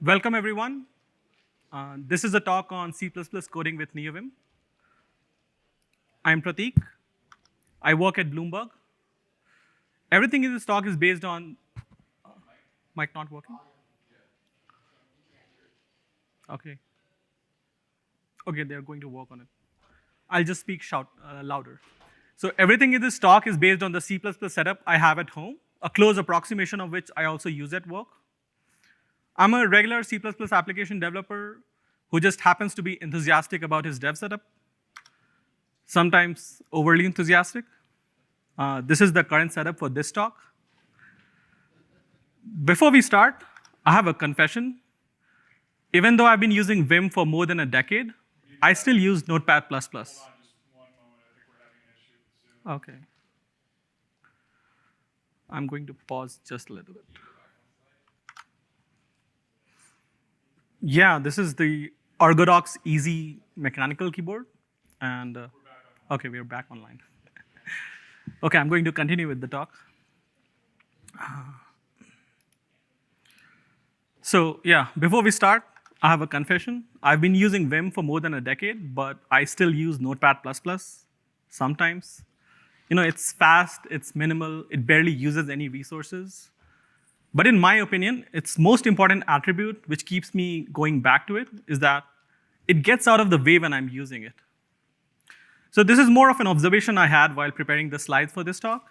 Welcome, everyone. This is a talk on C++ coding with Neovim. I'm Prateek. I work at Bloomberg. Everything in this talk is based on... Mic not working? Okay. Okay, they're going to work on it. I'll just speak louder. So everything in this talk is based on the C++ setup I have at home, a close approximation of which I also use at work. I'm a regular C++ application developer who just happens to be enthusiastic about his dev setup, sometimes overly enthusiastic. This is the current setup for this talk. Before we start, I have a confession. Even though I've been using Vim for more than a decade, I still use Notepad++. Hold on just one moment. I think we're having an issue with Zoom. Okay. I'm going to pause just a little bit. Yeah, this is the Orthodox Easy mechanical keyboard. And okay, we're back online. Okay, I'm going to continue with the talk. So yeah, before we start, I have a confession. I've been using Vim for more than a decade, but I still use Notepad++ sometimes. You know, it's fast, it's minimal, it barely uses any resources. But in my opinion, its most important attribute, which keeps me going back to it, is that it gets out of the way when I'm using it. So this is more of an observation I had while preparing the slides for this talk,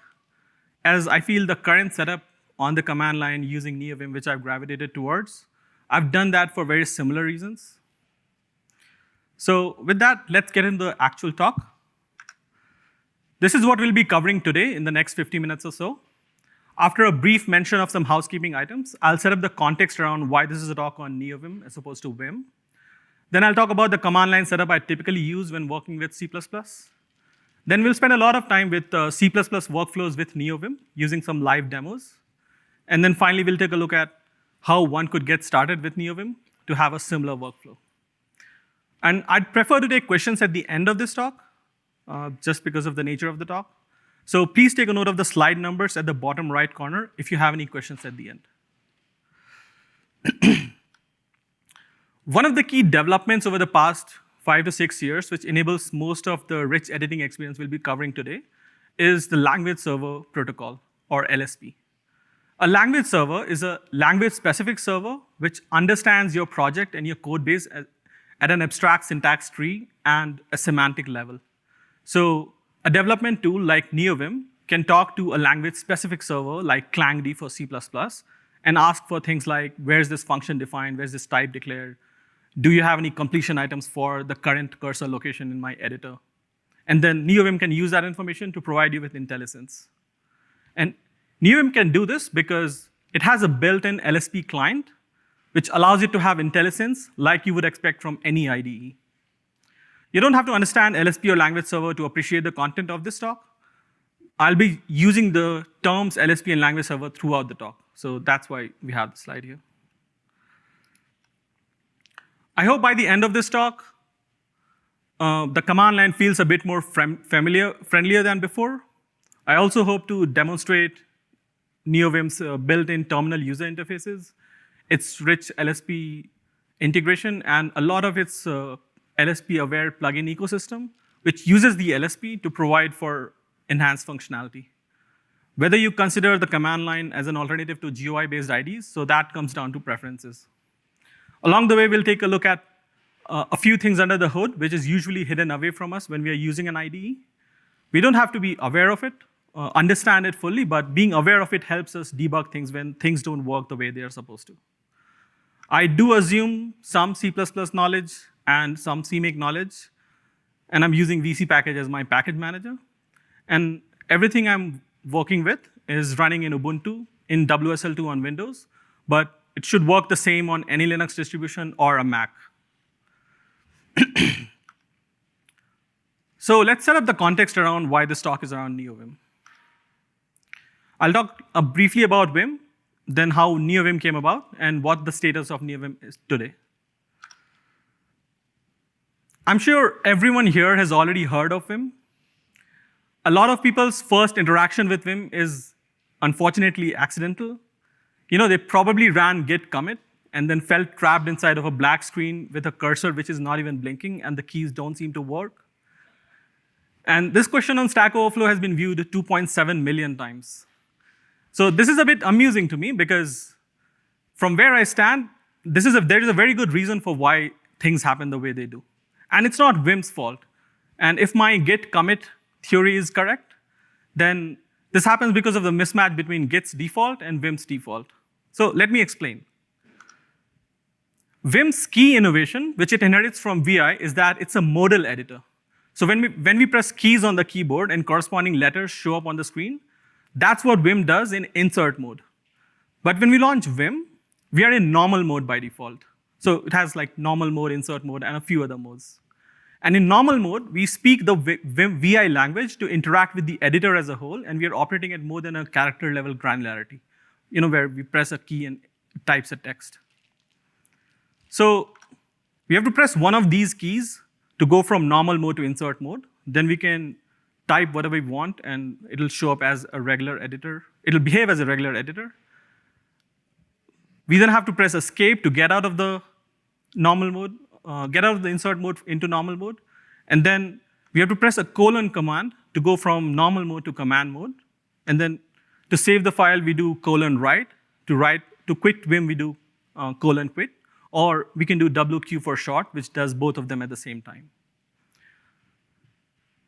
as I feel the current setup on the command line using Neovim, which I've gravitated towards, I've done that for very similar reasons. So with that, let's get into the actual talk. This is what we'll be covering today in the next 50 minutes or so. After a brief mention of some housekeeping items, I'll set up the context around why this is a talk on Neovim as opposed to Vim. Then I'll talk about the command line setup I typically use when working with C++. Then we'll spend a lot of time with C++ workflows with Neovim, using some live demos. And then finally, we'll take a look at how one could get started with Neovim to have a similar workflow. And I'd prefer to take questions at the end of this talk, just because of the nature of the talk. So please take a note of the slide numbers at the bottom right corner if you have any questions at the end. One of the key developments over the past 5 to 6 years, which enables most of the rich editing experience we'll be covering today, is the language server protocol, or LSP. A language server is a language-specific server which understands your project and your code base at an abstract syntax tree and a semantic level. So a development tool like Neovim can talk to a language-specific server like ClangD for C++ and ask for things like, where's this function defined, where's this type declared, do you have any completion items for the current cursor location in my editor? And then Neovim can use that information to provide you with IntelliSense. And Neovim can do this because it has a built-in LSP client, which allows it to have IntelliSense like you would expect from any IDE. You don't have to understand LSP or language server to appreciate the content of this talk. I'll be using the terms LSP and language server throughout the talk. So that's why we have the slide here. I hope by the end of this talk, the command line feels a bit more friendlier than before. I also hope to demonstrate Neovim's built-in terminal user interfaces, its rich LSP integration, and a lot of its LSP-aware plugin ecosystem, which uses the LSP to provide for enhanced functionality. Whether you consider the command line as an alternative to GUI-based IDs, so that comes down to preferences. Along the way, we'll take a look at a few things under the hood, which is usually hidden away from us when we are using an IDE. We don't have to be aware of it, understand it fully, but being aware of it helps us debug things when things don't work the way they are supposed to. I do assume some C++ knowledge and some CMake knowledge, and I'm using VC package as my package manager. And everything I'm working with is running in Ubuntu, in WSL2 on Windows, but it should work the same on any Linux distribution or a Mac. So let's set up the context around why this talk is around Neovim. I'll talk briefly about Vim, then how Neovim came about, and what the status of Neovim is today. I'm sure everyone here has already heard of Vim. A lot of people's first interaction with Vim is unfortunately accidental. You know, they probably ran git commit and then felt trapped inside of a black screen with a cursor which is not even blinking and the keys don't seem to work? And this question on Stack Overflow has been viewed 2.7 million times. So this is a bit amusing to me because from where I stand, there is a very good reason for why things happen the way they do. And it's not Vim's fault. And if my git commit theory is correct, then this happens because of the mismatch between Git's default and Vim's default. So let me explain. Vim's key innovation, which it inherits from VI, is that it's a modal editor. So when we press keys on the keyboard and corresponding letters show up on the screen, that's what Vim does in insert mode. But when we launch Vim, we are in normal mode by default. So it has like normal mode, insert mode, and a few other modes. And in normal mode, we speak the Vim VI language to interact with the editor as a whole, and we are operating at more than a character level granularity, where we press a key and it types a text. So we have to press one of these keys to go from normal mode to insert mode. Then we can type whatever we want, and it'll show up as a regular editor. It'll behave as a regular editor. We then have to press escape to get out of the normal mode, get out of the insert mode into normal mode. And then we have to press a colon command to go from normal mode to command mode. And then to save the file, we do colon write. To quit Vim, we do colon quit. Or we can do WQ for short, which does both of them at the same time.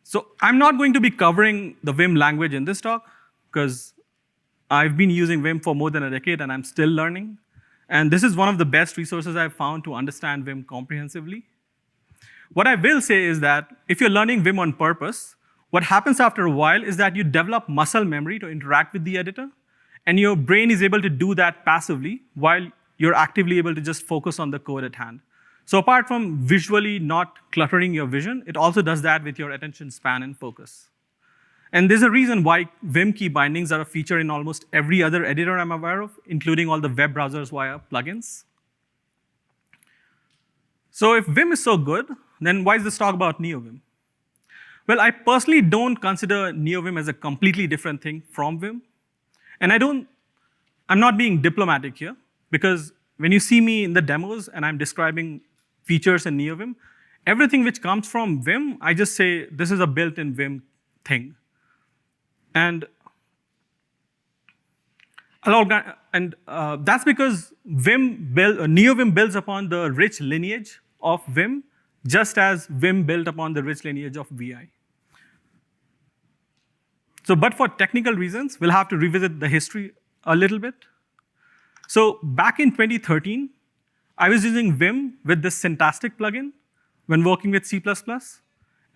So I'm not going to be covering the Vim language in this talk, because I've been using Vim for more than a decade, and I'm still learning. And this is one of the best resources I've found to understand Vim comprehensively. What I will say is that if you're learning Vim on purpose, what happens after a while is that you develop muscle memory to interact with the editor, and your brain is able to do that passively while you're actively able to just focus on the code at hand. So apart from visually not cluttering your vision, it also does that with your attention span and focus. And there's a reason why Vim key bindings are a feature in almost every other editor I'm aware of, including all the web browsers via plugins. So if Vim is so good, then why is this talk about Neovim? Well, I personally don't consider Neovim as a completely different thing from Vim. And I'm not being diplomatic here, because when you see me in the demos and I'm describing features in Neovim, everything which comes from Vim, I just say this is a built-in Vim thing. And that's because Neovim builds upon the rich lineage of Vim, just as Vim built upon the rich lineage of VI. So, but for technical reasons, we'll have to revisit the history a little bit. So back in 2013, I was using Vim with this Syntactic plugin when working with C++.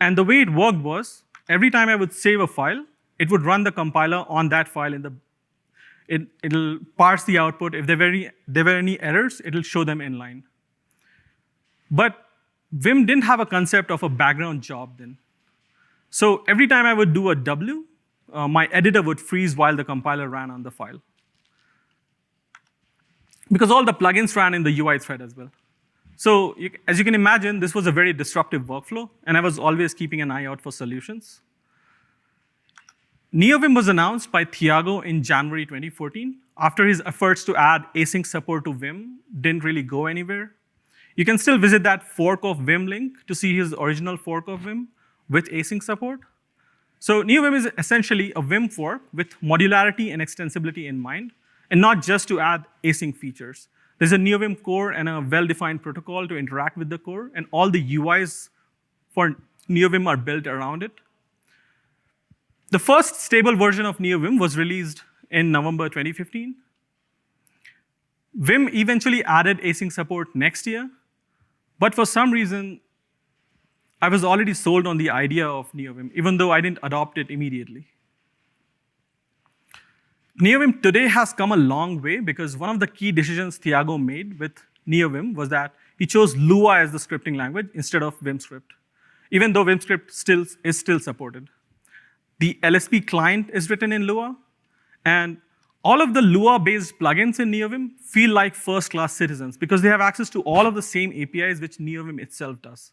And the way it worked was, every time I would save a file, it would run the compiler on that file. It'll parse the output. If there were any errors, it'll show them inline. But Vim didn't have a concept of a background job then. So every time I would do a W, my editor would freeze while the compiler ran on the file, because all the plugins ran in the UI thread as well. So as you can imagine, this was a very disruptive workflow, and I was always keeping an eye out for solutions. Neovim was announced by Thiago in January 2014, after his efforts to add async support to Vim didn't really go anywhere. You can still visit that fork of Vim link to see his original fork of Vim with async support. So Neovim is essentially a Vim fork with modularity and extensibility in mind, and not just to add async features. There's a Neovim core and a well-defined protocol to interact with the core, and all the UIs for Neovim are built around it. The first stable version of Neovim was released in November 2015. Vim eventually added async support next year, but for some reason, I was already sold on the idea of Neovim, even though I didn't adopt it immediately. Neovim today has come a long way, because one of the key decisions Thiago made with Neovim was that he chose Lua as the scripting language instead of VimScript, even though VimScript is still supported. The LSP client is written in Lua, and all of the Lua-based plugins in Neovim feel like first-class citizens, because they have access to all of the same APIs which Neovim itself does.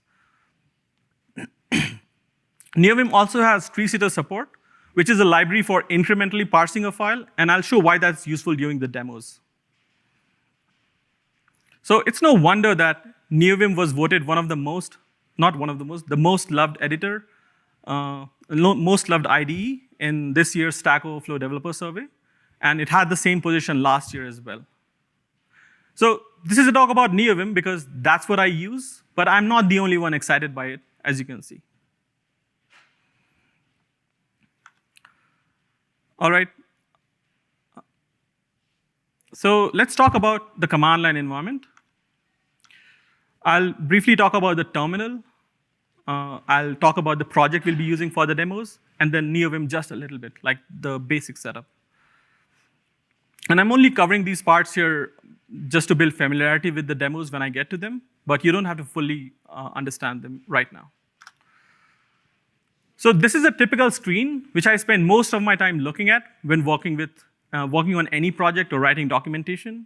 Neovim also has tree-sitter support, which is a library for incrementally parsing a file, and I'll show why that's useful during the demos. So it's no wonder that Neovim was voted one of the most, not one of the most, the most loved editor, most loved IDE in this year's Stack Overflow Developer Survey. And it had the same position last year as well. So this is a talk about Neovim because that's what I use, but I'm not the only one excited by it, as you can see. All right. So let's talk about the command line environment. I'll briefly talk about the terminal. I'll talk about the project we'll be using for the demos, and then Neovim just a little bit, like the basic setup. And I'm only covering these parts here just to build familiarity with the demos when I get to them, but you don't have to fully understand them right now. So this is a typical screen, which I spend most of my time looking at when working on any project or writing documentation.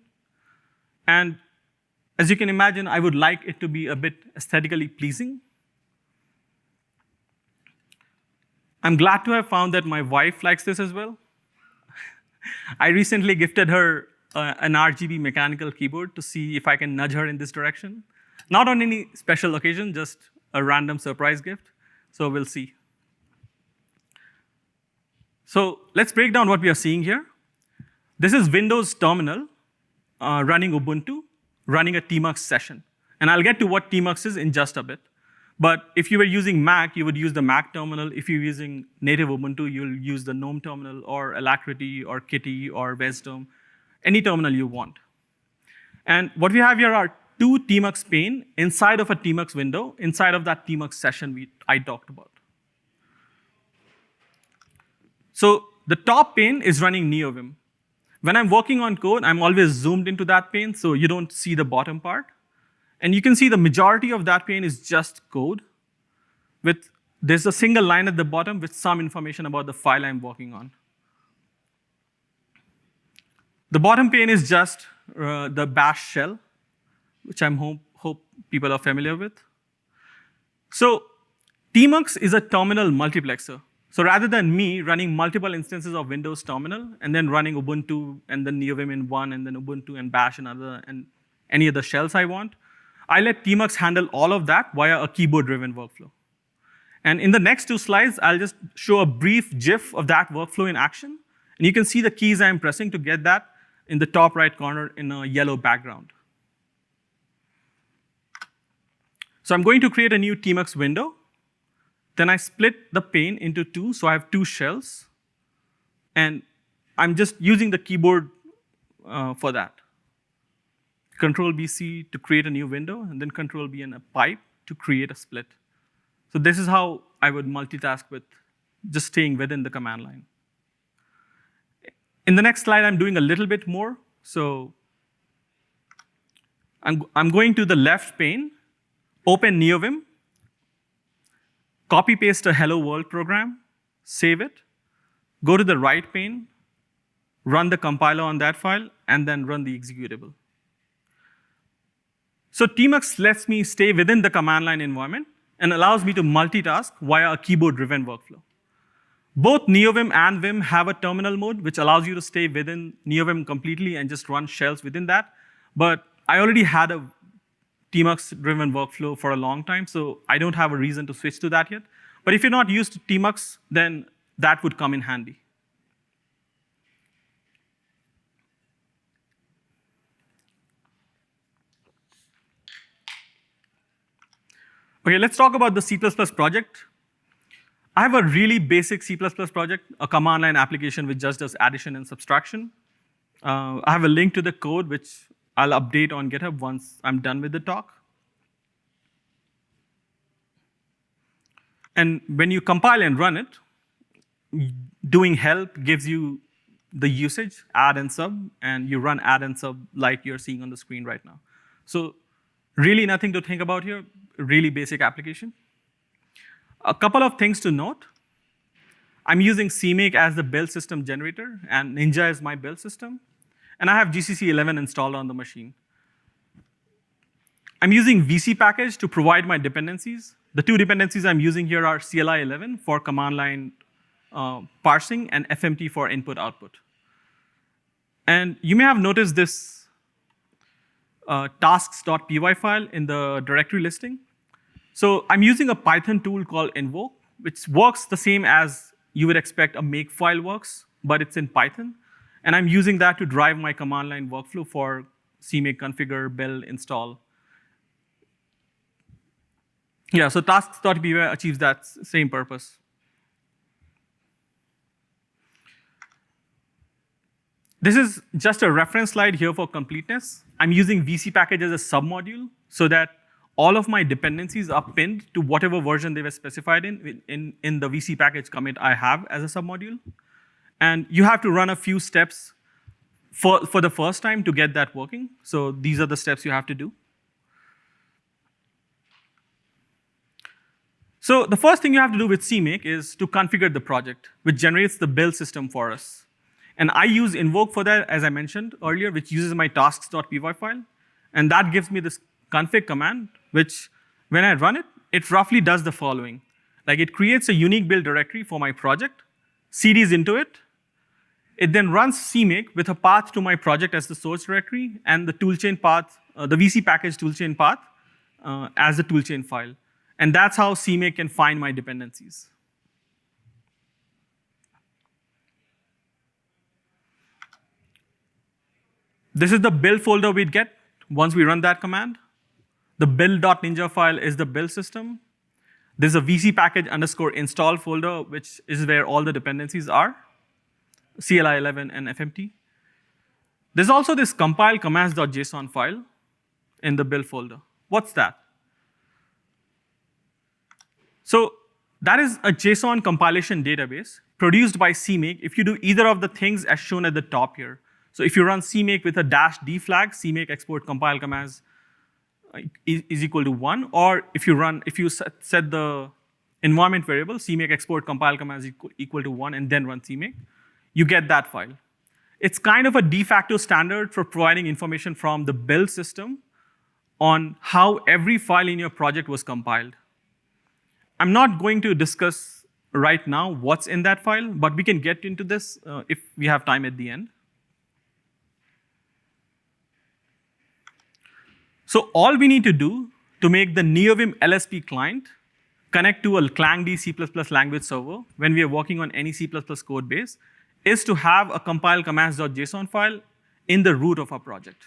And as you can imagine, I would like it to be a bit aesthetically pleasing. I'm glad to have found that my wife likes this as well. I recently gifted her an RGB mechanical keyboard to see if I can nudge her in this direction. Not on any special occasion, just a random surprise gift. So we'll see. So let's break down what we are seeing here. This is Windows terminal running Ubuntu, running a tmux session. And I'll get to what tmux is in just a bit. But if you were using Mac, you would use the Mac terminal. If you're using native Ubuntu, you'll use the GNOME terminal or Alacrity or Kitty or Wisdom, any terminal you want. And what we have here are two tmux pane inside of a tmux window, inside of that tmux session I talked about. So the top pane is running Neovim. When I'm working on code, I'm always zoomed into that pane, so you don't see the bottom part. And you can see the majority of that pane is just code. There's a single line at the bottom with some information about the file I'm working on. The bottom pane is just the bash shell, which I hope people are familiar with. So tmux is a terminal multiplexer. So rather than me running multiple instances of Windows terminal and then running Ubuntu and then Neovim in one and then Ubuntu and bash and any other shells I want, I let tmux handle all of that via a keyboard-driven workflow. And in the next two slides, I'll just show a brief GIF of that workflow in action. And you can see the keys I'm pressing to get that in the top right corner in a yellow background. So I'm going to create a new tmux window. Then I split the pane into two, so I have two shells. And I'm just using the keyboard for that. Control-B-C to create a new window, and then Control-B and a pipe to create a split. So this is how I would multitask with just staying within the command line. In the next slide, I'm doing a little bit more. So I'm going to the left pane, open Neovim, copy-paste a hello world program, save it, go to the right pane, run the compiler on that file, and then run the executable. So tmux lets me stay within the command line environment and allows me to multitask via a keyboard-driven workflow. Both Neovim and Vim have a terminal mode, which allows you to stay within Neovim completely and just run shells within that. But I already had a tmux-driven workflow for a long time, so I don't have a reason to switch to that yet. But if you're not used to tmux, then that would come in handy. Okay, let's talk about the C++ project. I have a really basic C++ project, a command line application which just does addition and subtraction. I have a link to the code, which I'll update on GitHub once I'm done with the talk. And when you compile and run it, doing help gives you the usage, add and sub, and you run add and sub like you're seeing on the screen right now. So really nothing to think about here, really basic application. A couple of things to note. I'm using CMake as the build system generator, and Ninja is my build system. And I have GCC 11 installed on the machine. I'm using VC package to provide my dependencies. The two dependencies I'm using here are CLI 11 for command line parsing and FMT for input-output. And you may have noticed this tasks.py file in the directory listing. So I'm using a Python tool called invoke, which works the same as you would expect a makefile works, but it's in Python. And I'm using that to drive my command line workflow for CMake configure, build, install. Yeah, so tasks.py achieves that same purpose. This is just a reference slide here for completeness. I'm using VC package as a submodule so that all of my dependencies are pinned to whatever version they were specified in the VC package commit I have as a submodule. And you have to run a few steps for the first time to get that working. So these are the steps you have to do. So the first thing you have to do with CMake is to configure the project, which generates the build system for us. And I use invoke for that, as I mentioned earlier, which uses my tasks.py file. And that gives me this config command, which when I run it, it roughly does the following. Like it creates a unique build directory for my project, CDs into it. It then runs CMake with a path to my project as the source directory and the toolchain path, the VC package toolchain path as the toolchain file. And that's how CMake can find my dependencies. This is the build folder we'd get once we run that command. The build.ninja file is the build system. There's a VC package underscore install folder, which is where all the dependencies are, CLI11 and FMT. There's also this compile commands.json file in the build folder. What's that? So that is a JSON compilation database produced by CMake if you do either of the things as shown at the top here. So if you run CMake with a -d flag, CMake export compile commands is equal to 1, or if you set the environment variable, CMake export compile commands equal to 1, and then run CMake, you get that file. It's kind of a de facto standard for providing information from the build system on how every file in your project was compiled. I'm not going to discuss right now what's in that file, but we can get into this if we have time at the end. So all we need to do to make the Neovim LSP client connect to a ClangD C++ language server when we are working on any C++ code base is to have a compile commands.json file in the root of our project.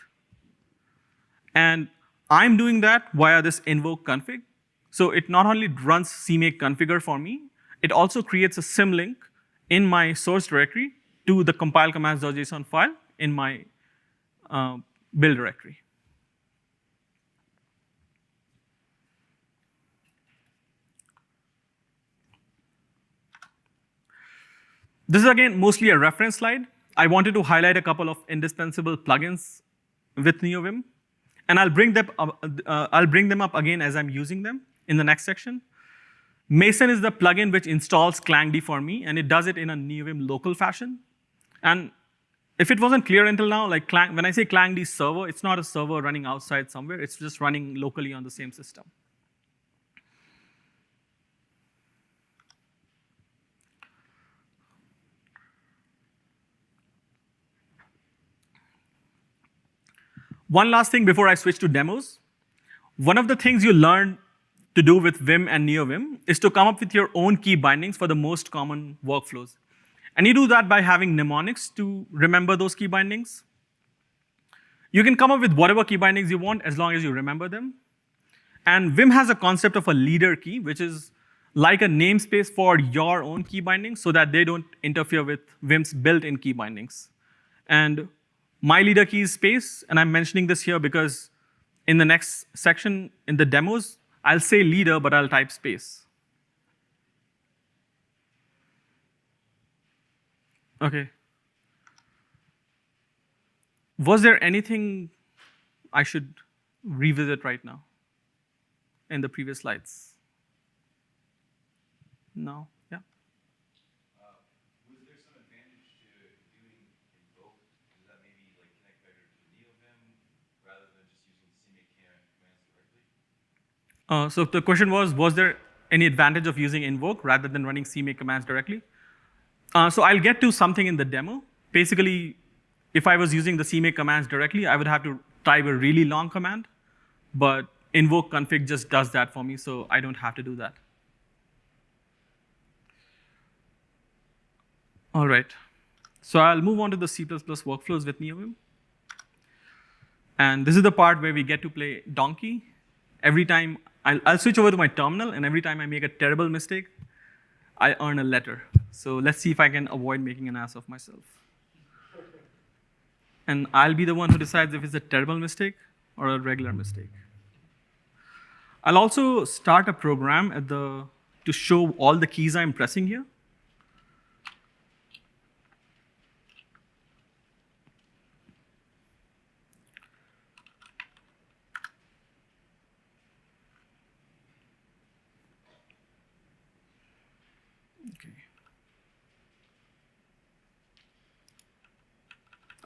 And I'm doing that via this invoke config. So it not only runs CMake configure for me, it also creates a symlink in my source directory to the compile commands.json file in my build directory. This is again mostly a reference slide. I wanted to highlight a couple of indispensable plugins with Neovim, and I'll bring them up again as I'm using them in the next section. Mason is the plugin which installs ClangD for me, and it does it in a Neovim local fashion. And if it wasn't clear until now, like when I say ClangD server, it's not a server running outside somewhere. It's just running locally on the same system. One last thing before I switch to demos. One of the things you learn to do with Vim and Neovim is to come up with your own key bindings for the most common workflows. And you do that by having mnemonics to remember those key bindings. You can come up with whatever key bindings you want as long as you remember them. And Vim has a concept of a leader key, which is like a namespace for your own key bindings so that they don't interfere with Vim's built-in key bindings. And my leader key is space, and I'm mentioning this here because in the next section, in the demos, I'll say leader, but I'll type space. Okay. Was there anything I should revisit right now in the previous slides? No? Yeah? Was there some advantage to doing invoke? Does that maybe like connect better to Neovim rather than just using CMake commands directly? So the question was there any advantage of using invoke rather than running CMake commands directly? So I'll get to something in the demo. Basically, if I was using the CMake commands directly, I would have to type a really long command, but invoke config just does that for me, so I don't have to do that. All right. So I'll move on to the C++ workflows with Neovim. And this is the part where we get to play donkey. Every time, I'll switch over to my terminal, and every time I make a terrible mistake, I earn a letter. So let's see if I can avoid making an ass of myself. And I'll be the one who decides if it's a terrible mistake or a regular mistake. I'll also start a program to show all the keys I'm pressing here.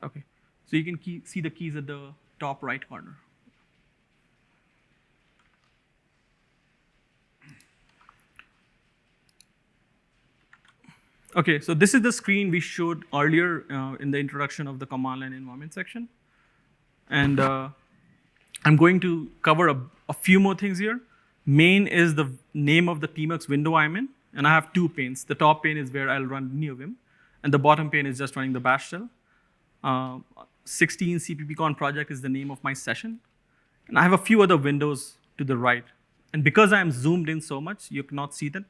Okay, so you can see the keys at the top right corner. Okay, so this is the screen we showed earlier in the introduction of the command line environment section. And I'm going to cover a few more things here. Main is the name of the Tmux window I'm in, and I have two panes. The top pane is where I'll run Neovim, and the bottom pane is just running the bash shell. 16 CppCon project is the name of my session. And I have a few other windows to the right. And because I'm zoomed in so much, you cannot see that.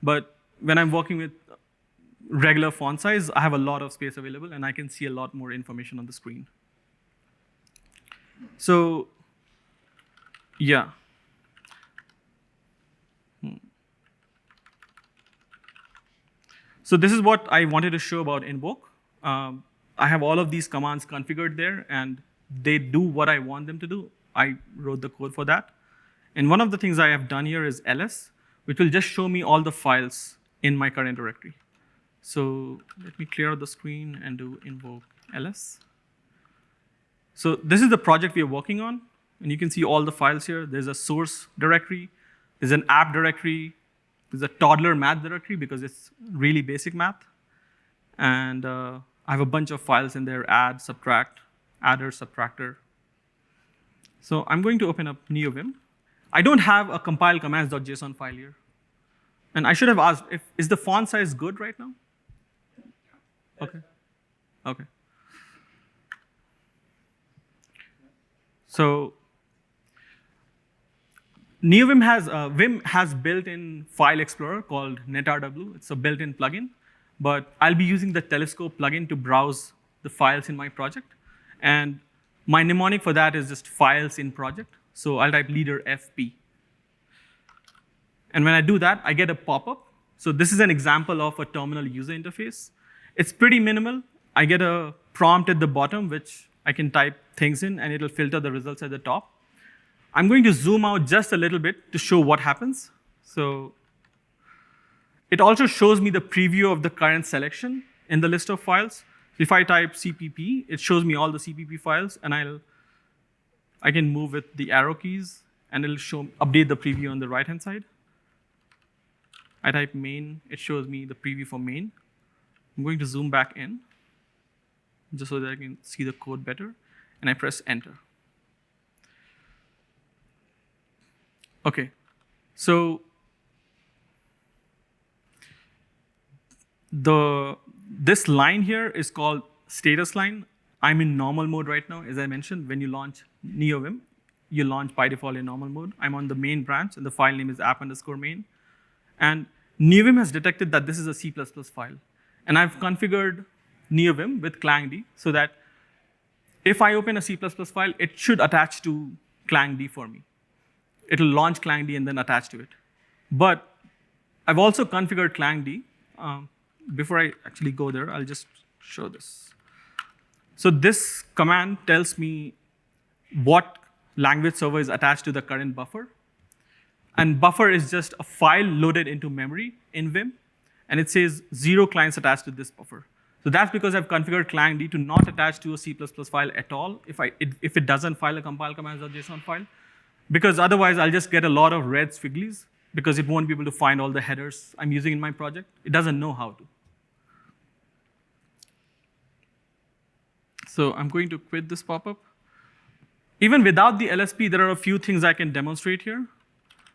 But when I'm working with regular font size, I have a lot of space available, and I can see a lot more information on the screen. So, yeah. So this is what I wanted to show about invoke. I have all of these commands configured there, and they do what I want them to do. I wrote the code for that. And one of the things I have done here is ls, which will just show me all the files in my current directory. So let me clear out the screen and do invoke ls. So this is the project we are working on, and you can see all the files here. There's a source directory, there's an app directory, there's a toddler math directory because it's really basic math. And I have a bunch of files in there, add, subtract, adder, subtractor. So I'm going to open up Neovim. I don't have a compile commands.json file here. And I should have asked, is the font size good right now? Okay. Okay. So Neovim Vim has built-in file explorer called netrw. It's a built-in plugin. But I'll be using the telescope plugin to browse the files in my project. And my mnemonic for that is just files in project. So I'll type leader fp. And when I do that, I get a pop-up. So this is an example of a terminal user interface. It's pretty minimal. I get a prompt at the bottom, which I can type things in, and it'll filter the results at the top. I'm going to zoom out just a little bit to show what happens. So it also shows me the preview of the current selection in the list of files. If I type cpp, it shows me all the cpp files, and I can move with the arrow keys, and it'll update the preview on the right-hand side. I type main, it shows me the preview for main. I'm going to zoom back in, just so that I can see the code better, and I press enter. Okay, so this line here is called status line. I'm in normal mode right now. As I mentioned, when you launch Neovim, you launch by default in normal mode. I'm on the main branch, and the file name is app_main. And Neovim has detected that this is a C++ file. And I've configured Neovim with clangd so that if I open a C++ file, it should attach to clangd for me. It'll launch clangd and then attach to it. But I've also configured clangd. Before I actually go there, I'll just show this. So this command tells me what language server is attached to the current buffer. And buffer is just a file loaded into memory in Vim. And it says 0 clients attached to this buffer. So that's because I've configured clangd to not attach to a C++ file at all if it doesn't file a compile commands.json file. Because otherwise, I'll just get a lot of red swigglies because it won't be able to find all the headers I'm using in my project. It doesn't know how to. So I'm going to quit this pop-up. Even without the LSP, there are a few things I can demonstrate here.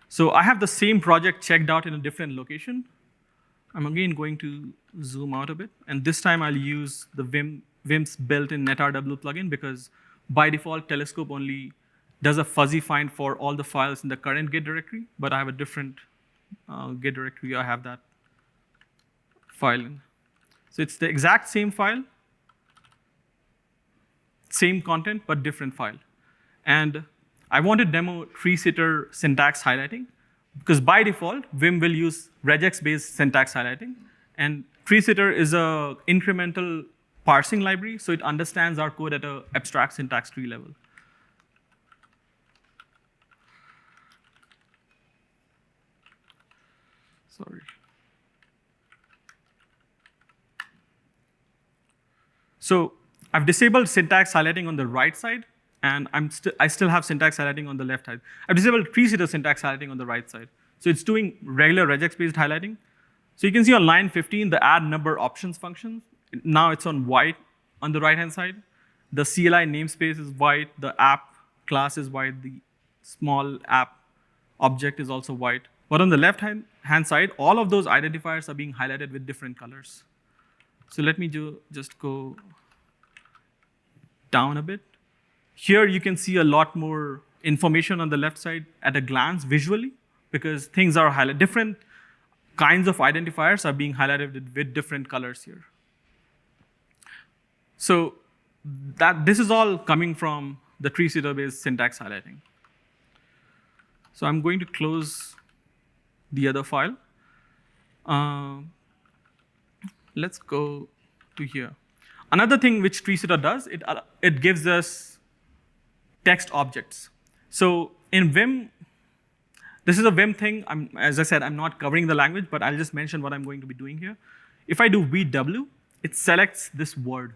So I have the same project checked out in a different location. I'm again going to zoom out a bit, and this time I'll use the Vim's built-in netrw plugin because by default, Telescope only does a fuzzy find for all the files in the current Git directory, but I have a different Git directory. I have that file in. So it's the exact same file, same content, but different file. And I want to demo tree-sitter syntax highlighting, because by default, Vim will use regex-based syntax highlighting. And tree-sitter is an incremental parsing library, so it understands our code at an abstract syntax tree level. Sorry. So I've disabled syntax highlighting on the right side, and I still have syntax highlighting on the left side. I've disabled tree-sitter syntax highlighting on the right side. So it's doing regular regex-based highlighting. So you can see on line 15, the add number options function. Now it's on white on the right-hand side. The CLI namespace is white. The app class is white. The small app object is also white. But on the left-hand side, all of those identifiers are being highlighted with different colors. So let me just go down a bit. Here you can see a lot more information on the left side at a glance visually, because things are highlighted. Different kinds of identifiers are being highlighted with different colors here. So this is all coming from the tree-sitter-based syntax highlighting. So I'm going to close the other file. Let's go to here. Another thing which tree-sitter does, it gives us text objects. So in Vim, this is a Vim thing. As I said, I'm not covering the language, but I'll just mention what I'm going to be doing here. If I do VW, it selects this word.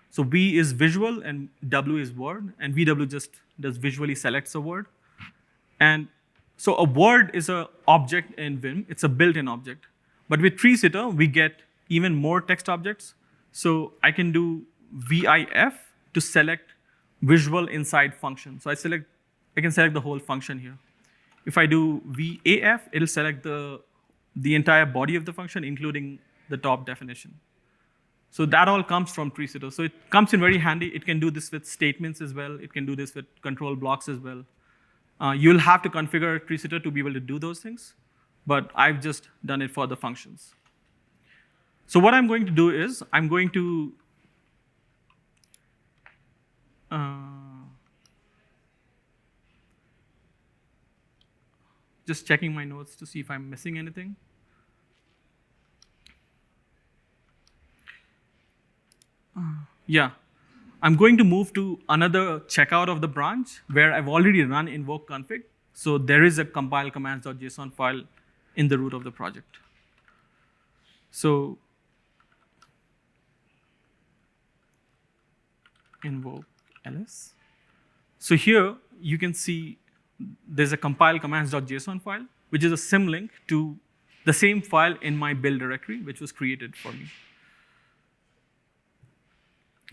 So V is visual and W is word, and VW just does visually selects a word. And so a word is an object in Vim. It's a built-in object. But with tree-sitter, we get even more text objects. So I can do VIF to select visual inside function. So I can select the whole function here. If I do VAF, it'll select the entire body of the function, including the top definition. So that all comes from tree-sitter. So it comes in very handy. It can do this with statements as well. It can do this with control blocks as well. You'll have to configure tree-sitter to be able to do those things, but I've just done it for the functions. So what I'm going to do is I'm going to just checking my notes to see if I'm missing anything. Yeah, I'm going to move to another checkout of the branch where I've already run invoke config. So there is a compile commands.json file in the root of the project. So invoke ls. So here you can see there's a compile commands.json file, which is a symlink to the same file in my build directory, which was created for me.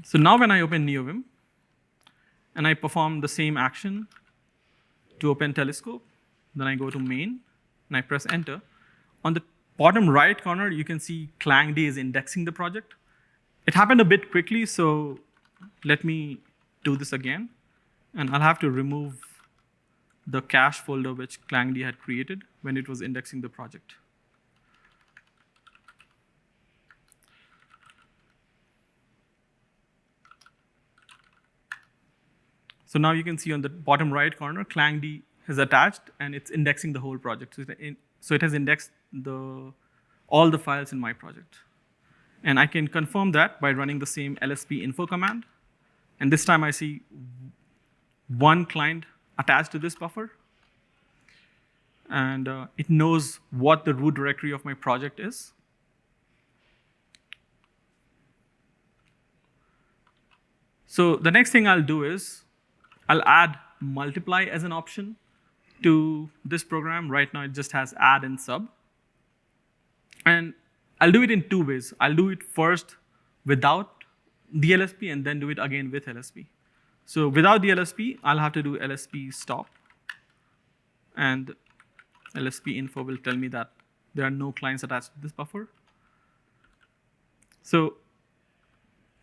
So now when I open Neovim, and I perform the same action to open Telescope, then I go to main, and I press enter. On the bottom right corner, you can see clangd is indexing the project. It happened a bit quickly, so let me do this again. And I'll have to remove the cache folder which clangd had created when it was indexing the project. So now you can see on the bottom right corner, clangd is attached and it's indexing the whole project. So it has indexed all the files in my project. And I can confirm that by running the same LSP info command. And this time I see one client attached to this buffer. And it knows what the root directory of my project is. So the next thing I'll do is I'll add multiply as an option to this program. Right now, it just has add and sub. And I'll do it in two ways. I'll do it first without the LSP and then do it again with LSP. So without the LSP, I'll have to do LSP stop. And LSP info will tell me that there are no clients attached to this buffer. So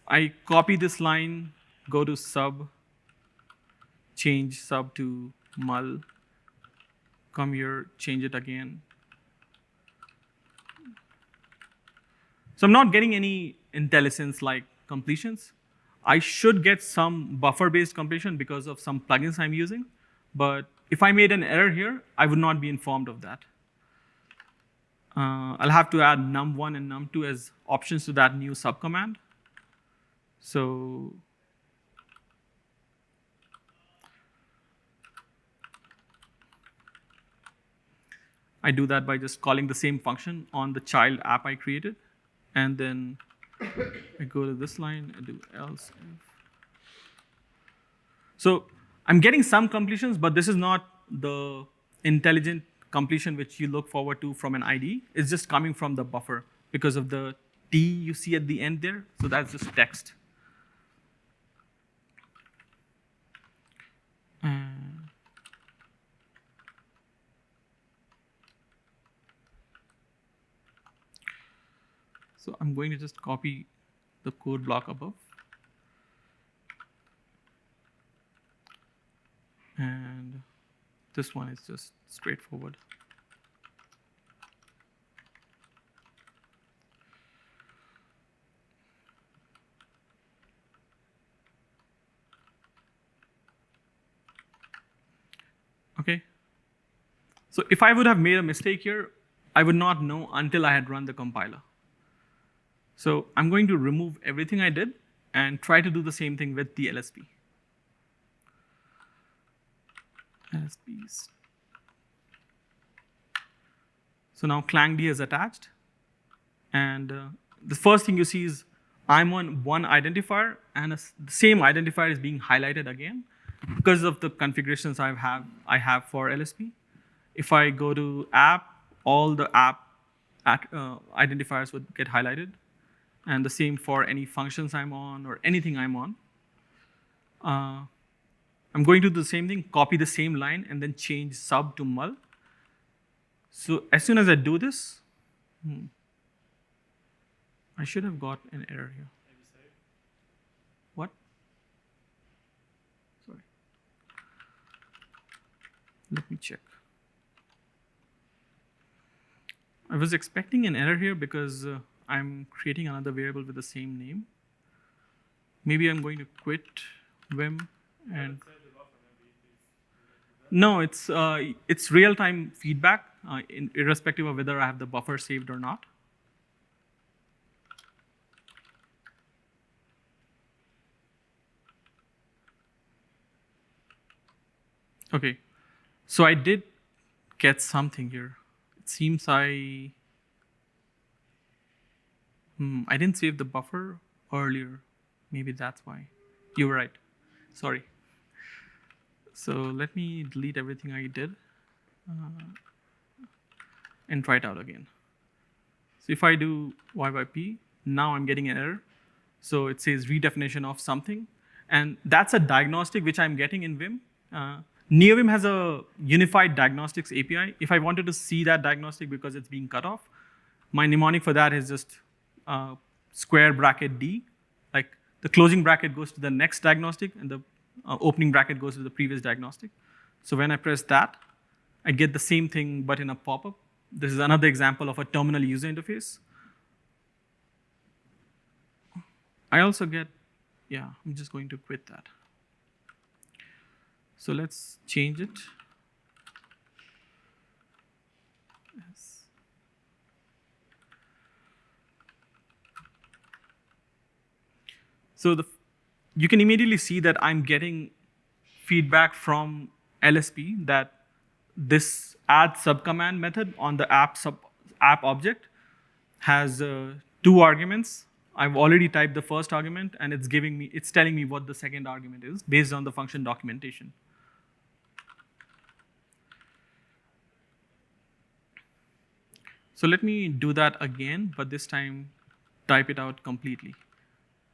I copy this line, go to sub, change sub to mul, come here, change it again. So I'm not getting any IntelliSense like completions. I should get some buffer-based completion because of some plugins I'm using. But if I made an error here, I would not be informed of that. I'll have to add num1 and num2 as options to that new subcommand. So I do that by just calling the same function on the child app I created. And then I go to this line, I do else if. So I'm getting some completions, but this is not the intelligent completion which you look forward to from an IDE. It's just coming from the buffer because of the T you see at the end there. So that's just text. So I'm going to just copy the code block above. And this one is just straightforward. Okay. So if I would have made a mistake here, I would not know until I had run the compiler. So I'm going to remove everything I did and try to do the same thing with the LSP. LSPs. So now ClangD is attached. And the first thing you see is I'm on one identifier, and the same identifier is being highlighted again because of the configurations I have for LSP. If I go to app, all the app identifiers would get highlighted. And the same for any functions I'm on or anything I'm on. I'm going to do the same thing, copy the same line, and then change sub to mul. So as soon as I do this, I should have got an error here. What? Sorry. Let me check. I was expecting an error here because I'm creating another variable with the same name. Maybe I'm going to quit Vim and. No, it's real-time feedback, irrespective of whether I have the buffer saved or not. Okay, so I did get something here. It seems I didn't save the buffer earlier. Maybe that's why. You were right. Sorry. So let me delete everything I did and try it out again. So if I do YYP, now I'm getting an error. So it says redefinition of something. And that's a diagnostic which I'm getting in Vim. Neovim has a unified diagnostics API. If I wanted to see that diagnostic because it's being cut off, my mnemonic for that is just square bracket D. Like the closing bracket goes to the next diagnostic and the opening bracket goes to the previous diagnostic. So when I press that, I get the same thing but in a pop-up. This is another example of a terminal user interface. I also get, yeah, I'm just going to quit that. So let's change it. Yes. So you can immediately see that I'm getting feedback from LSP that this add subcommand method on the app object has 2 arguments. I've already typed the first argument, and it's telling me what the second argument is based on the function documentation. So let me do that again, but this time type it out completely.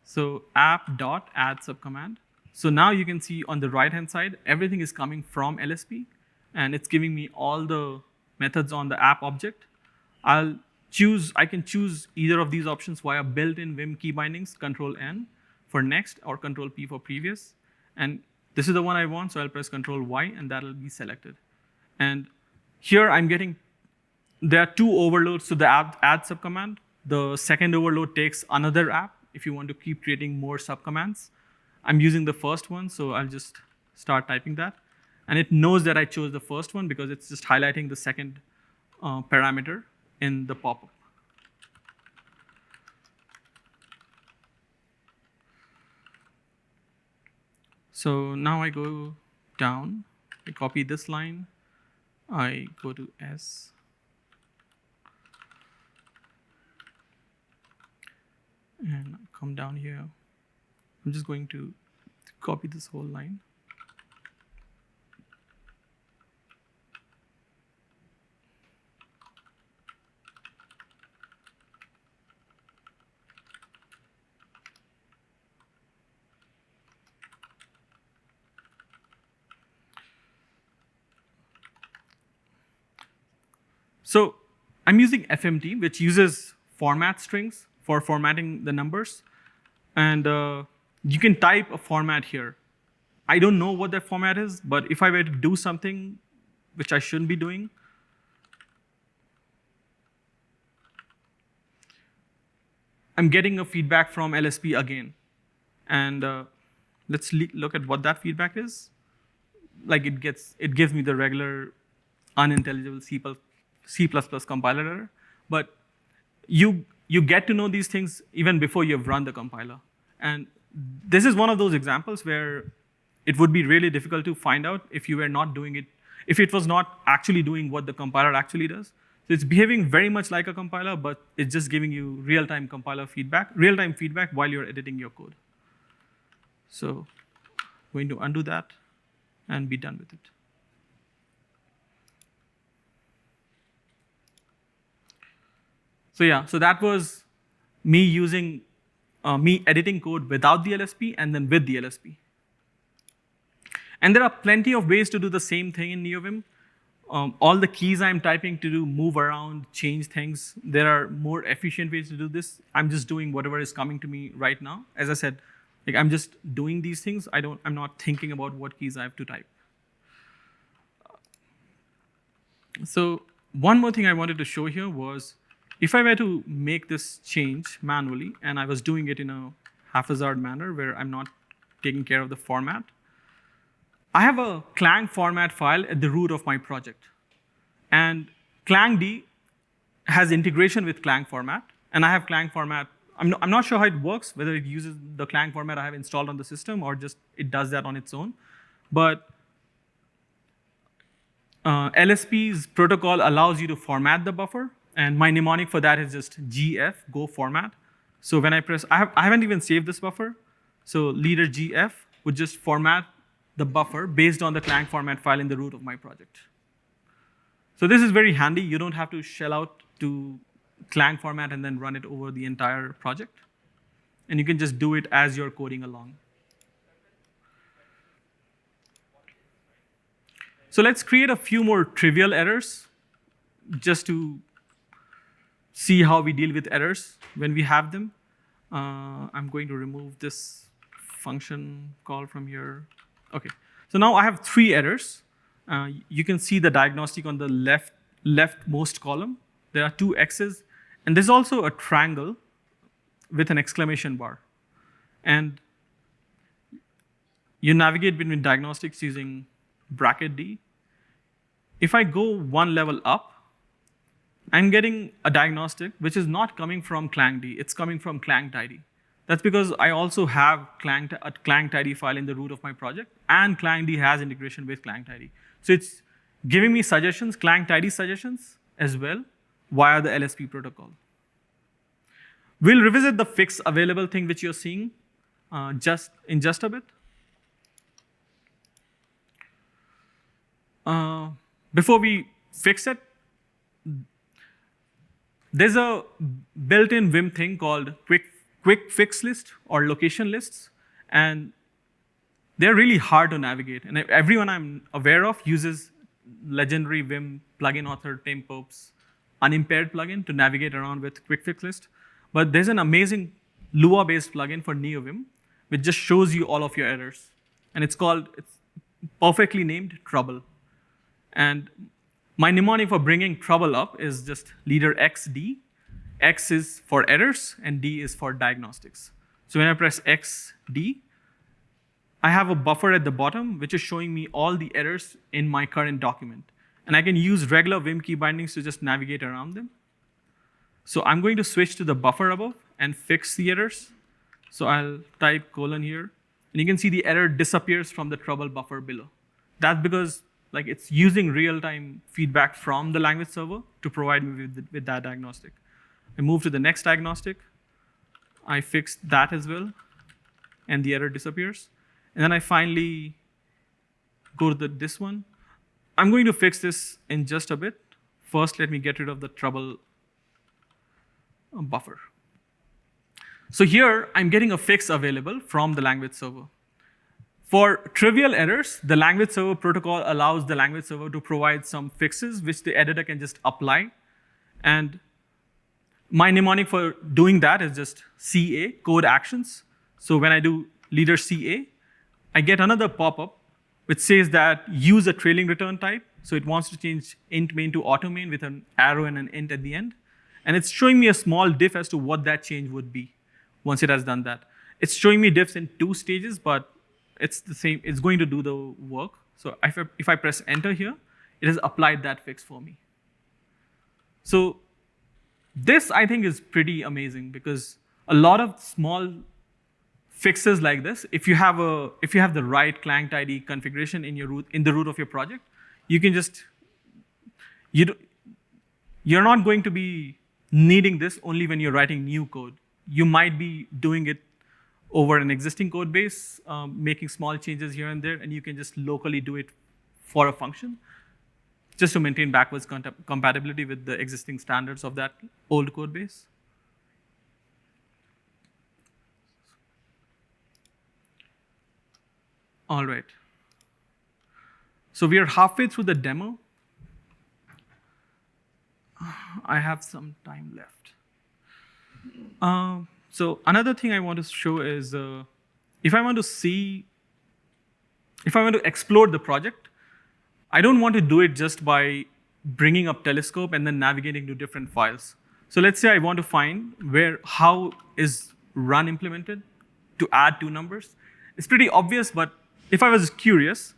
So app.add subcommand. So now you can see on the right-hand side, everything is coming from LSP, and it's giving me all the methods on the app object. I can choose either of these options via built-in Vim key bindings, Control N for next or Control P for previous. And this is the one I want, so I'll press Control Y, and that'll be selected. And here I'm getting, there are two overloads to the add subcommand. The second overload takes another app if you want to keep creating more subcommands. I'm using the first one, so I'll just start typing that. And it knows that I chose the first one because it's just highlighting the second parameter in the pop-up. So now I go down, I copy this line, I go to S, and come down here. I'm just going to copy this whole line. So I'm using FMT, which uses format strings for formatting the numbers. And you can type a format here. I don't know what that format is, but if I were to do something which I shouldn't be doing, I'm getting a feedback from LSP again. And let's look at what that feedback is. Like it gives me the regular unintelligible C++ compiler error. But you get to know these things even before you've run the compiler. And this is one of those examples where it would be really difficult to find out if you were not doing it, if it was not actually doing what the compiler actually does. So it's behaving very much like a compiler, but it's just giving you real-time compiler feedback, real-time feedback while you're editing your code. So I'm going to undo that and be done with it. So yeah, so that was me using, me editing code without the LSP and then with the LSP. And there are plenty of ways to do the same thing in Neovim. All the keys I'm typing to do move around, change things. There are more efficient ways to do this. I'm just doing whatever is coming to me right now. As I said, like I'm just doing these things. I'm not thinking about what keys I have to type. So one more thing I wanted to show here was, if I were to make this change manually, and I was doing it in a haphazard manner where I'm not taking care of the format, I have a Clang format file at the root of my project. And ClangD has integration with Clang format, and I have Clang format. I'm not sure how it works, whether it uses the Clang format I have installed on the system or just it does that on its own. But LSP's protocol allows you to format the buffer, and my mnemonic for that is just GF, go format. So when I press, I haven't even saved this buffer, so leader GF would just format the buffer based on the Clang format file in the root of my project. So this is very handy. You don't have to shell out to Clang format and then run it over the entire project. And you can just do it as you're coding along. So let's create a few more trivial errors just to see how we deal with errors when we have them. I'm going to remove this function call from here. OK, so now I have 3 errors. You can see the diagnostic on the leftmost column. There are 2 X's. And there's also a triangle with an exclamation bar. And you navigate between diagnostics using bracket D. If I go one level up, I'm getting a diagnostic which is not coming from ClangD. It's coming from ClangTidy. That's because I also have a ClangTidy file in the root of my project, and ClangD has integration with ClangTidy. So it's giving me suggestions, ClangTidy suggestions as well via the LSP protocol. We'll revisit the fix available thing which you're seeing in just a bit. Before we fix it, there's a built-in Vim thing called quick fix list or location lists. And they're really hard to navigate. And everyone I'm aware of uses legendary Vim plugin author Tim Pope's unimpaired plugin to navigate around with quick fix list. But there's an amazing Lua-based plugin for Neovim, which just shows you all of your errors. And it's perfectly named Trouble. And my mnemonic for bringing trouble up is just leader XD. X is for errors, and D is for diagnostics. So when I press XD, I have a buffer at the bottom, which is showing me all the errors in my current document. And I can use regular Vim key bindings to just navigate around them. So I'm going to switch to the buffer above and fix the errors. So I'll type colon here. And you can see the error disappears from the trouble buffer below. That's because it's using real-time feedback from the language server to provide me with that diagnostic. I move to the next diagnostic. I fix that as well, and the error disappears. And then I finally go to this one. I'm going to fix this in just a bit. First, let me get rid of the trouble buffer. So here, I'm getting a fix available from the language server. For trivial errors, the language server protocol allows the language server to provide some fixes, which the editor can just apply. And my mnemonic for doing that is just CA, code actions. So when I do leader CA, I get another pop-up which says that use a trailing return type. So it wants to change int main to auto main with an arrow and an int at the end. And it's showing me a small diff as to what that change would be once it has done that. It's showing me diffs in 2 stages, but it's the same. It's going to do the work. So if I press enter here, it has applied that fix for me. So this, I think, is pretty amazing because a lot of small fixes like this, if you have the right client ID configuration in the root of your project, you can just you're not going to be needing this only when you're writing new code. You might be doing it over an existing code base, making small changes here and there, and you can just locally do it for a function, just to maintain backwards compatibility with the existing standards of that old code base. All right. So we are halfway through the demo. I have some time left. So another thing I want to show is if I want to explore the project, I don't want to do it just by bringing up Telescope and then navigating to different files. So let's say I want to find how is run implemented to add 2 numbers. It's pretty obvious, but if I was curious,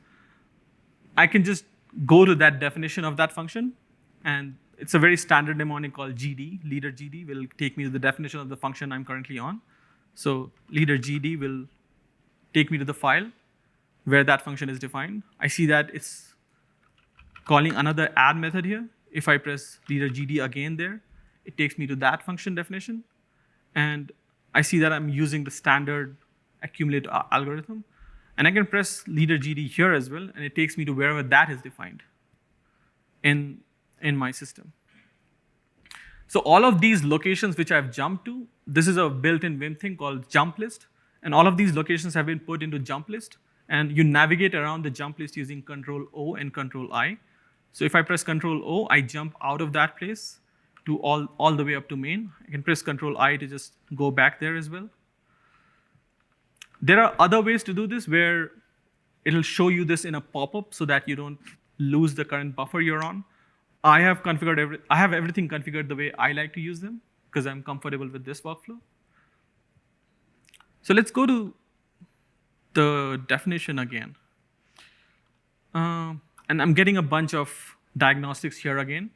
I can just go to that definition of that function, and it's a very standard mnemonic called GD. Leader GD will take me to the definition of the function I'm currently on. So leader GD will take me to the file where that function is defined. I see that it's calling another add method here. If I press leader GD again there, it takes me to that function definition. And I see that I'm using the standard accumulate algorithm. And I can press leader GD here as well, and it takes me to wherever that is defined in my system. So all of these locations which I've jumped to, this is a built-in Vim thing called jump list. And all of these locations have been put into jump list. And you navigate around the jump list using Control O and Control I. So if I press Control O, I jump out of that place to all the way up to main. I can press Control I to just go back there as well. There are other ways to do this where it'll show you this in a pop-up so that you don't lose the current buffer you're on. I have everything configured the way I like to use them because I'm comfortable with this workflow. So let's go to the definition again. And I'm getting a bunch of diagnostics here again,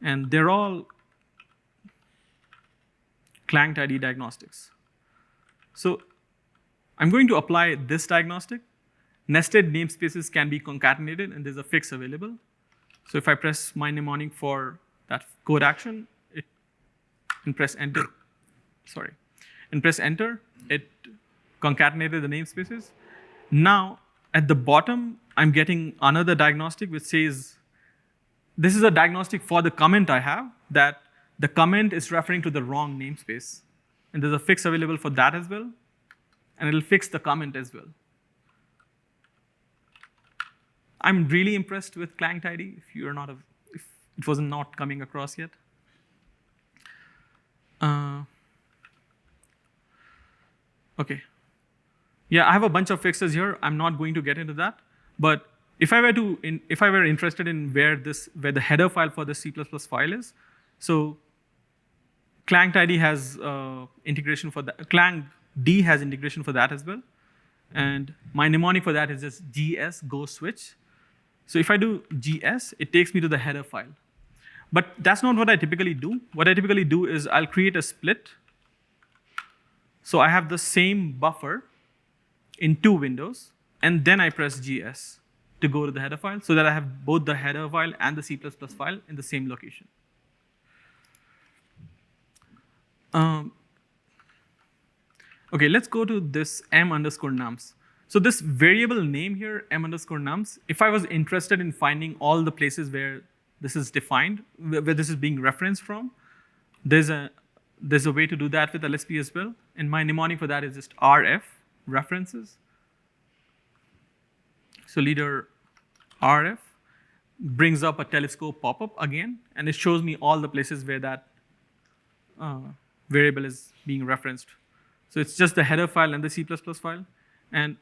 and they're all client ID diagnostics. So I'm going to apply this diagnostic. Nested namespaces can be concatenated, and there's a fix available. So if I press my mnemonic for that code action, and press enter, it concatenated the namespaces. Now, at the bottom, I'm getting another diagnostic which says, this is a diagnostic for the comment I have, that the comment is referring to the wrong namespace. And there's a fix available for that as well. And it'll fix the comment as well. I'm really impressed with Clang Tidy. If it was not coming across yet. Okay. Yeah, I have a bunch of fixes here. I'm not going to get into that. But if I were interested in where the header file for the C++ file is, so Clang Tidy has integration for that. Clang D has integration for that as well. And my mnemonic for that is just gs go switch. So if I do gs, it takes me to the header file. But that's not what I typically do. What I typically do is I'll create a split. So I have the same buffer in 2 windows, and then I press gs to go to the header file so that I have both the header file and the C++ file in the same location. Okay, let's go to this m_nums. So this variable name here, m_nums, if I was interested in finding all the places where this is defined, where this is being referenced from, there's a way to do that with LSP as well. And my mnemonic for that is just rf, references. So leader rf brings up a telescope pop-up again, and it shows me all the places where that variable is being referenced. So it's just the header file and the C++ file. And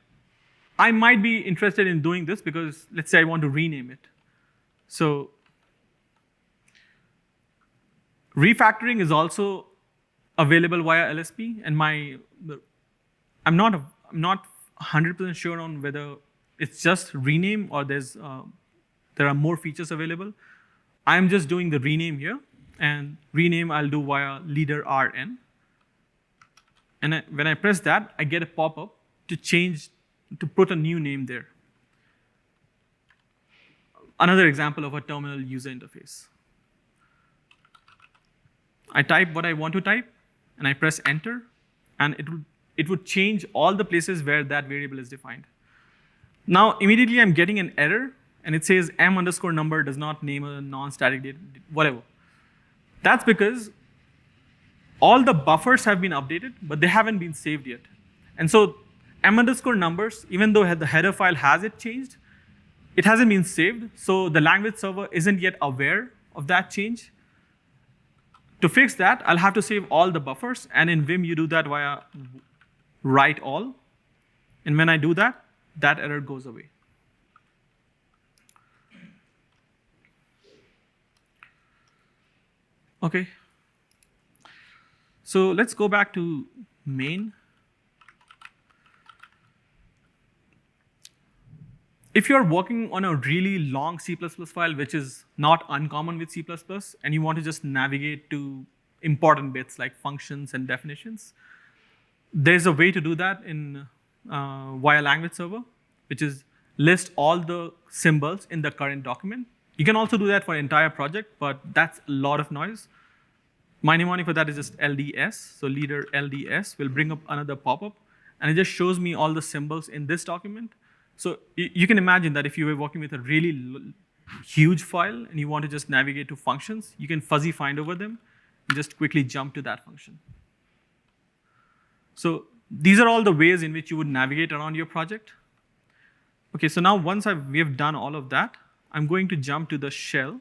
I might be interested in doing this because let's say I want to rename it. So refactoring is also available via LSP, and I'm not 100% sure on whether it's just rename or there are more features available. I'm just doing the rename here, and rename I'll do via leader rn. And when I press that, I get a pop-up to put a new name there. Another example of a terminal user interface. I type what I want to type, and I press enter, and it would change all the places where that variable is defined. Now, immediately I'm getting an error, and it says m_number does not name a non-static data, whatever. That's because all the buffers have been updated, but they haven't been saved yet. And so m_numbers, even though the header file has it changed, it hasn't been saved, so the language server isn't yet aware of that change. To fix that, I'll have to save all the buffers, and in Vim you do that via write all. And when I do that, that error goes away. Okay. So let's go back to main. If you're working on a really long C++ file, which is not uncommon with C++, and you want to just navigate to important bits like functions and definitions, there's a way to do that in via language server, which is list all the symbols in the current document. You can also do that for an entire project, but that's a lot of noise. My mnemonic for that is just LDS. So leader LDS will bring up another pop-up, and it just shows me all the symbols in this document. So you can imagine that if you were working with a really huge file and you want to just navigate to functions, you can fuzzy find over them and just quickly jump to that function. So these are all the ways in which you would navigate around your project. Okay, so now once we have done all of that, I'm going to jump to the shell.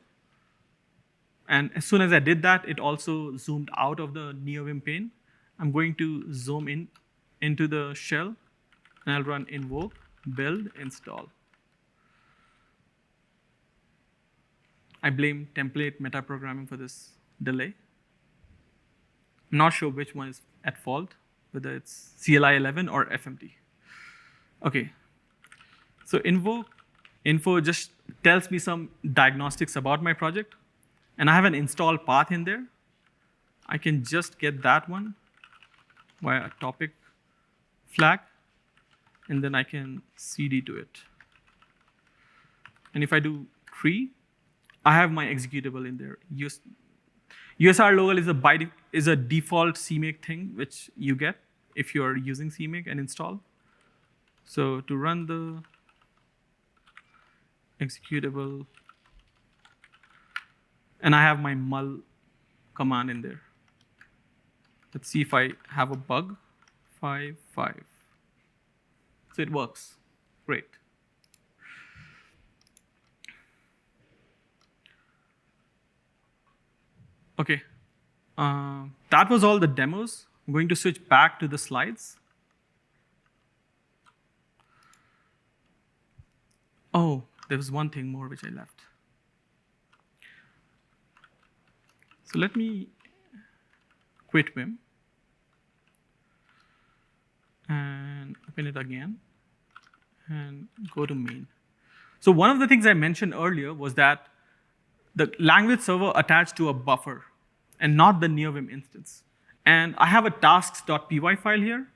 And as soon as I did that, it also zoomed out of the Neovim pane. I'm going to zoom in into the shell, and I'll run invoke build install. I blame template metaprogramming for this delay. I'm not sure which one is at fault, whether it's CLI 11 or FMT. Okay, so info just tells me some diagnostics about my project, and I have an install path in there. I can just get that one via a topic flag, and then I can cd to it. And if I do tree, I have my executable in there. USR local is a default CMake thing which you get if you're using CMake and install. So to run the executable, and I have my mul command in there. Let's see if I have a bug. 5.5. So it works. Great. Okay. That was all the demos. I'm going to switch back to the slides. Oh, there was one thing more which I left. So let me quit Vim and open it again and go to main. So one of the things I mentioned earlier was that the language server attached to a buffer and not the Neovim instance. And I have a tasks.py file here.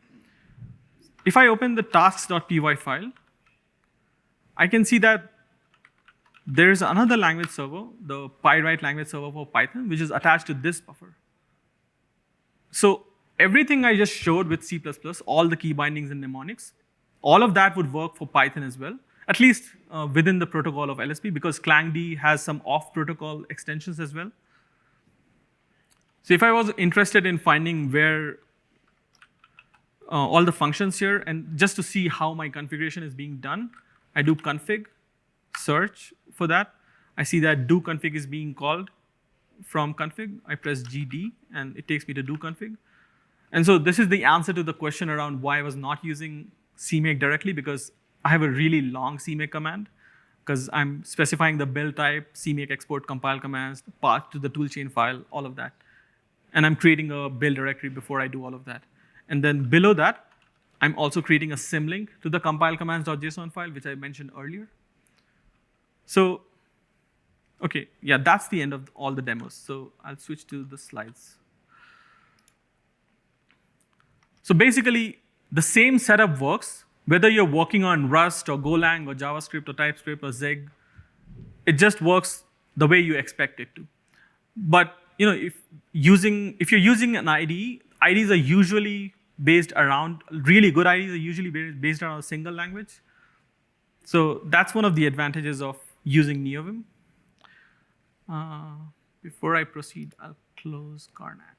If I open the tasks.py file, I can see that there's another language server, the PyWrite language server for Python, which is attached to this buffer. So everything I just showed with C++, all the key bindings and mnemonics, all of that would work for Python as well, at least within the protocol of LSP, because ClangD has some off-protocol extensions as well. So if I was interested in finding where all the functions here, and just to see how my configuration is being done, I do config, search for that. I see that do config is being called from config. I press GD, and it takes me to do config. And so this is the answer to the question around why I was not using CMake directly, because I have a really long CMake command, because I'm specifying the build type, CMake export compile commands, the path to the toolchain file, all of that. And I'm creating a build directory before I do all of that. And then below that, I'm also creating a symlink to the compile commands.json file, which I mentioned earlier. So, okay, yeah, that's the end of all the demos. So I'll switch to the slides. So basically, the same setup works, whether you're working on Rust or Golang or JavaScript or TypeScript or Zig. It just works the way you expect it to. But if you're using an IDE, IDEs are usually based around, really good IDEs are usually based around a single language. So that's one of the advantages of using Neovim. Before I proceed, I'll close Karnak.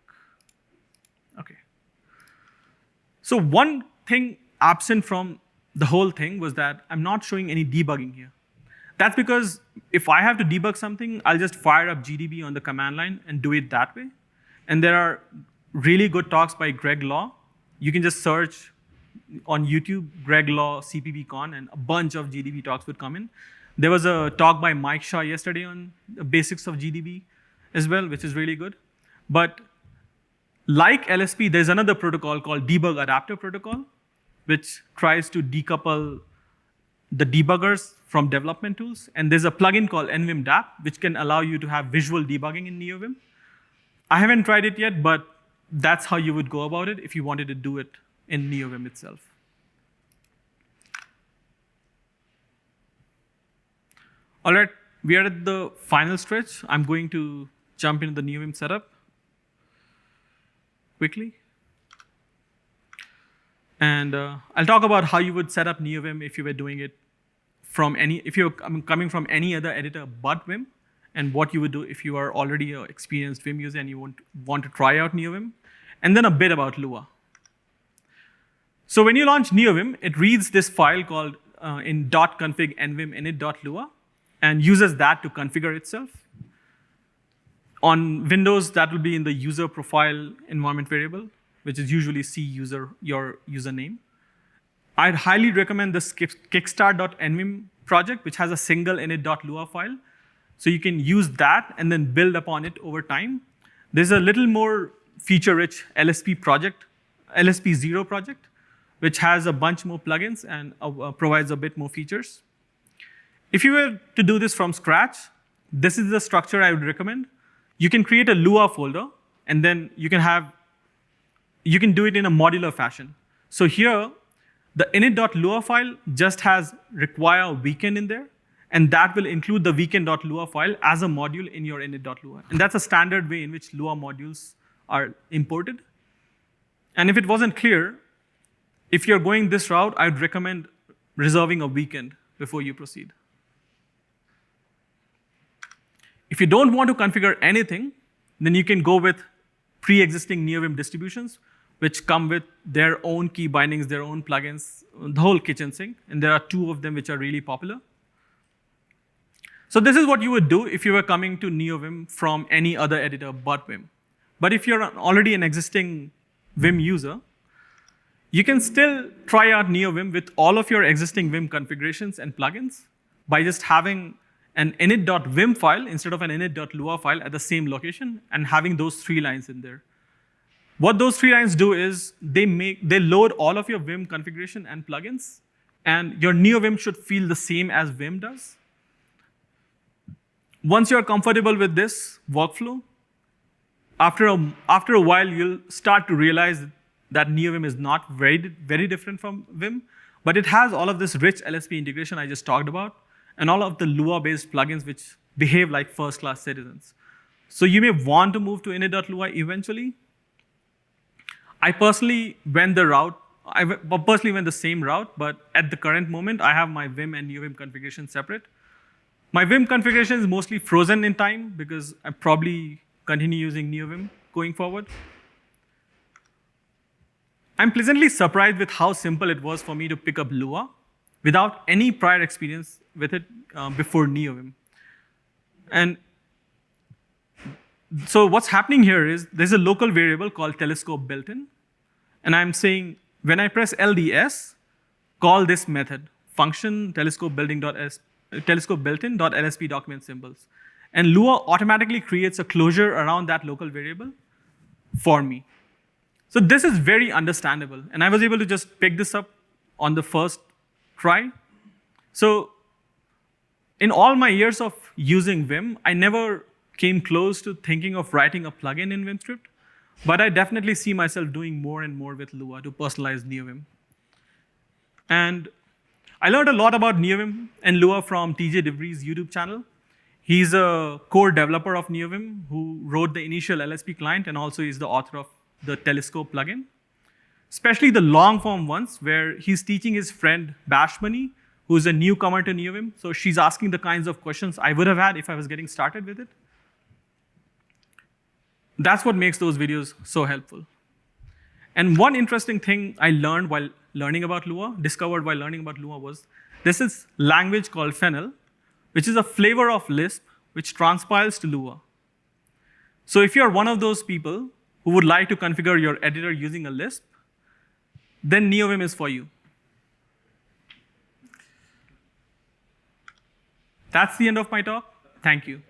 Okay. So one thing absent from the whole thing was that I'm not showing any debugging here. That's because if I have to debug something, I'll just fire up GDB on the command line and do it that way. And there are really good talks by Greg Law. You can just search on YouTube, Greg Law, CppCon, and a bunch of GDB talks would come in. There was a talk by Mike Shaw yesterday on the basics of GDB as well, which is really good. But like LSP, there's another protocol called debug adapter protocol, which tries to decouple the debuggers from development tools. And there's a plugin called NVim DApp, which can allow you to have visual debugging in Neovim. I haven't tried it yet, but that's how you would go about it if you wanted to do it in Neovim itself. All right, we are at the final stretch. I'm going to jump into the Neovim setup quickly. And I'll talk about how you would set up Neovim if you were doing it from if you're coming from any other editor but Vim, and what you would do if you are already an experienced Vim user and you want to try out Neovim, and then a bit about Lua. So when you launch Neovim, it reads this file called in .config nvim init.lua and uses that to configure itself. On Windows, that will be in the user profile environment variable, which is usually your username. I'd highly recommend this kickstart.nvim project, which has a single init.lua file. So you can use that and then build upon it over time. There's a little more feature-rich LSP project, LSP0 project, which has a bunch more plugins and provides a bit more features. If you were to do this from scratch, this is the structure I would recommend. You can create a Lua folder, and then you can do it in a modular fashion. So here, the init.lua file just has require weekend in there, and that will include the weekend.lua file as a module in your init.lua. And that's a standard way in which Lua modules are imported. And if it wasn't clear, if you're going this route, I would recommend reserving a weekend before you proceed. If you don't want to configure anything, then you can go with pre-existing Neovim distributions, which come with their own key bindings, their own plugins, the whole kitchen sink. And there are 2 of them which are really popular. So this is what you would do if you were coming to Neovim from any other editor but Vim. But if you're already an existing Vim user, you can still try out Neovim with all of your existing Vim configurations and plugins by just having an init.vim file instead of an init.lua file at the same location and having those 3 lines in there. What those 3 lines do is they load all of your Vim configuration and plugins, and your Neovim should feel the same as Vim does. Once you're comfortable with this workflow, after a while, you'll start to realize that Neovim is not very different from Vim, but it has all of this rich LSP integration I just talked about, and all of the Lua-based plugins which behave like first-class citizens. So you may want to move to init.lua eventually. I personally went the same route, but at the current moment, I have my Vim and Neovim configuration separate. My Vim configuration is mostly frozen in time because I probably continue using Neovim going forward. I'm pleasantly surprised with how simple it was for me to pick up Lua without any prior experience with it before Neovim. And so what's happening here is there's a local variable called telescope built in. And I'm saying, when I press LDS, call this method, function telescope built-in.lsp document symbols. And Lua automatically creates a closure around that local variable for me. So this is very understandable. And I was able to just pick this up on the first try. So in all my years of using Vim, I never came close to thinking of writing a plugin in VimScript. But I definitely see myself doing more and more with Lua to personalize Neovim. And I learned a lot about Neovim and Lua from TJ DeVries' YouTube channel. He's a core developer of Neovim who wrote the initial LSP client and also is the author of the Telescope plugin. Especially the long form ones where he's teaching his friend Bashmani, who's a newcomer to Neovim. So she's asking the kinds of questions I would have had if I was getting started with it. That's what makes those videos so helpful. And one interesting thing I learned while learning about Lua, discovered while learning about Lua was this is language called Fennel, which is a flavor of Lisp, which transpiles to Lua. So if you're one of those people who would like to configure your editor using a Lisp, then Neovim is for you. That's the end of my talk. Thank you.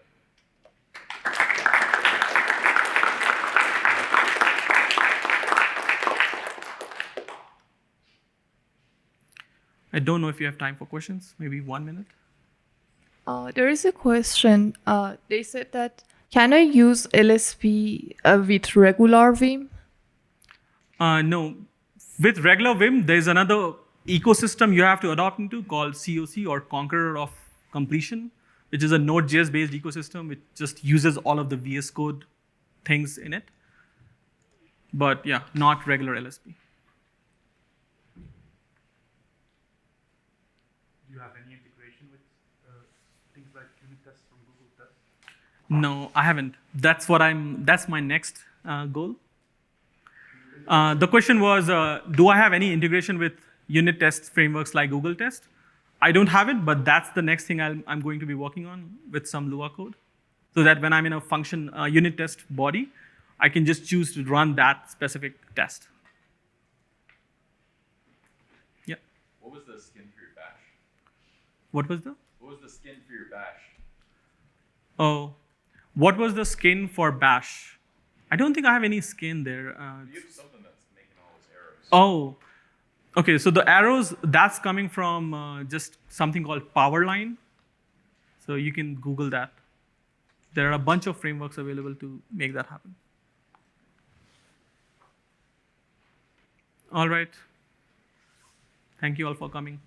I don't know if you have time for questions, maybe 1 minute. There is a question. They said that, can I use LSP with regular Vim? No. With regular Vim, there's another ecosystem you have to adopt into called COC, or Conqueror of Completion, which is a Node.js-based ecosystem which just uses all of the VS Code things in it. But yeah, not regular LSP. Do you have any integration with things like unit tests from Google Tests? No, I haven't. That's my next goal. The question was, do I have any integration with unit test frameworks like Google Test? I don't have it, but that's the next thing I'm going to be working on with some Lua code, so that when I'm in a function unit test body, I can just choose to run that specific test. Yeah. What was the skin for your bash? What was the? What was the skin for your bash? Oh, what was the skin for bash? I don't think I have any skin there. You have something that's making all those arrows. Oh, okay. So the arrows, that's coming from just something called Powerline. So you can Google that. There are a bunch of frameworks available to make that happen. All right. Thank you all for coming.